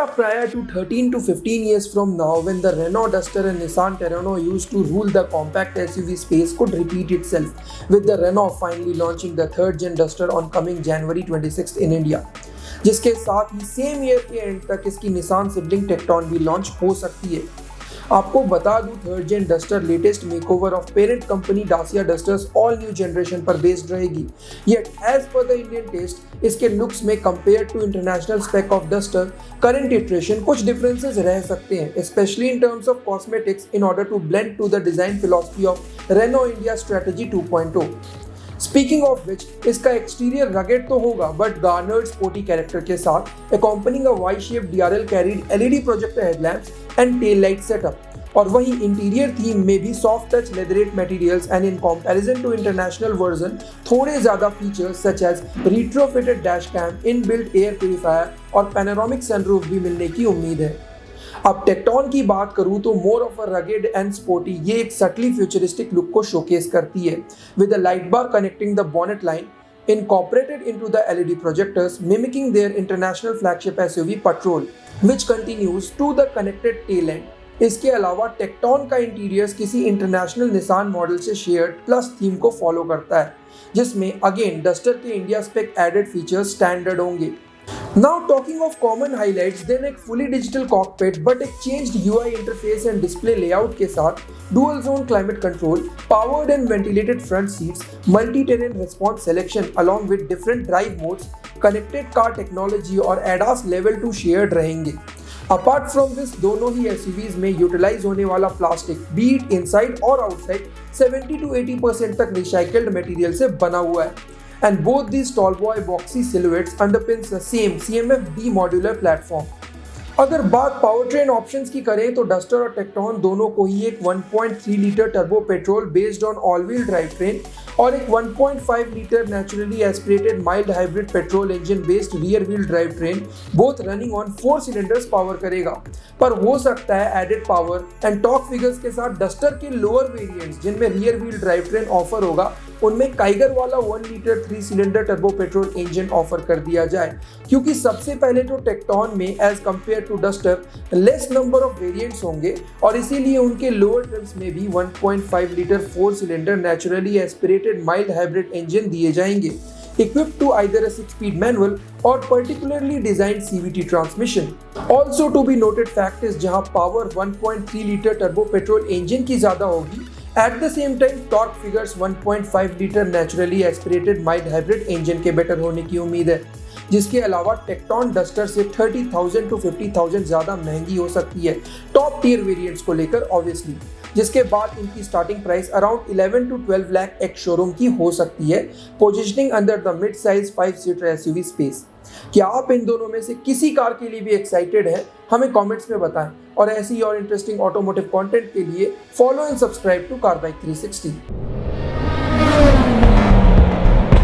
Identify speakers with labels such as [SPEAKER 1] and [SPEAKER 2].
[SPEAKER 1] prior to 13 to 15 years from now, when the Renault Duster and Nissan Terrano used to rule the compact SUV space could repeat itself, with the Renault finally launching the third gen Duster on coming January 26th in India, जिसके साथ ही same year के and तक इसकी Nissan sibling टेक्टॉन भी launch हो सकती है। आपको बता दूं, third gen Duster latest makeover of parent company Dacia Duster's all new generation पर बेस्ड रहेगी। Yet as per the Indian taste, इसके लुक्स में compare to international spec of Duster current iteration कुछ डिफरेंसेस रह सकते हैं, specially in terms of cosmetics, in order to blend to the design philosophy of Renault India strategy 2.0। Speaking of which, इसका exterior rugged तो होगा but garnered sporty character के साथ, accompanying a Y shape DRL carried LED projector headlamps and tail light setup. और वहीं interior theme में भी soft touch leatherette materials and in comparison to international version थोड़े ज्यादा features such as retrofitted dash cam, inbuilt air purifier और panoramic sunroof भी मिलने की उम्मीद है। अब टेक्टॉन की बात करूं तो more of a rugged and sporty, ये एक सटली फ्यूचरिस्टिक लुक को शोकेस करती है, with a light bar connecting the bonnet line incorporated into the LED projectors, mimicking their international flagship SUV Patrol, which continues to the connected tail end. इसके अलावा टेक्टॉन का interiors किसी international Nissan model से shared plus theme को follow करता है, जिसमें again Duster के India spec added features standard होंगे। Now talking of common highlights, then एक fully digital cockpit but एक changed UI interface and display layout के साथ dual zone climate control, powered and ventilated front seats, multi-terrain response selection along with different drive modes, connected car technology और ADAS level 2 shared रहेंगे। Apart from this, दोनों ही SUVs में utilise होने वाला plastic, B it inside और outside, 70 to 80% तक recycled material से बना हुआ है। And both these tallboy boxy silhouettes underpins the same CMF-B modular platform. अगर बात पावर ट्रेन ऑप्शंस की करें तो डस्टर और टेक्टॉन दोनों को ही एक 1.3 litre turbo petrol based on all wheel drive train और एक 1.5 litre naturally aspirated mild hybrid petrol engine based rear wheel drive train both running on 4 cylinders power करेगा। पर हो सकता है added power and torque figures के साथ Duster के लोअर वेरिएंट्स जिनमें rear wheel drive train offer होगा, उनमें काइगर वाला 1 litre 3 cylinder turbo petrol engine offer कर दिया जाए, क्योंकि सबसे पहले तो टेक्टॉन में as compare to Duster less number of variants होंगे और इसीलिए उनके लोअर ट्रिम्स में भी 1.5 litre 4 cylinder naturally aspirated mild hybrid engine दिए जाएंगे, equipped to either a 6-speed manual or particularly designed CVT transmission. Also to be noted fact is जहां power 1.3 litre turbo petrol engine की ज्यादा होगी, at the same time torque figures 1.5 litre naturally aspirated mild hybrid engine के better होने की उम्मीद है, जिसके अलावा टेक्टॉन डस्टर से 30,000 to 50,000 ज्यादा महंगी हो सकती है टॉप टियर वेरिएंट्स को लेकर ऑब्वियसली, जिसके बाद इनकी starting price around 11 to 12 lakh ex showroom की हो सकती है, positioning under the mid size 5 seater SUV space. क्या आप इन दोनों में से किसी कार के लिए भी एक्साइटेड हैं? हमें कमेंट्स में बताएं और ऐसी और इंटरेस्टिंग ऑटोमोटिव कंटेंट के लिए follow and subscribe to car bike 360।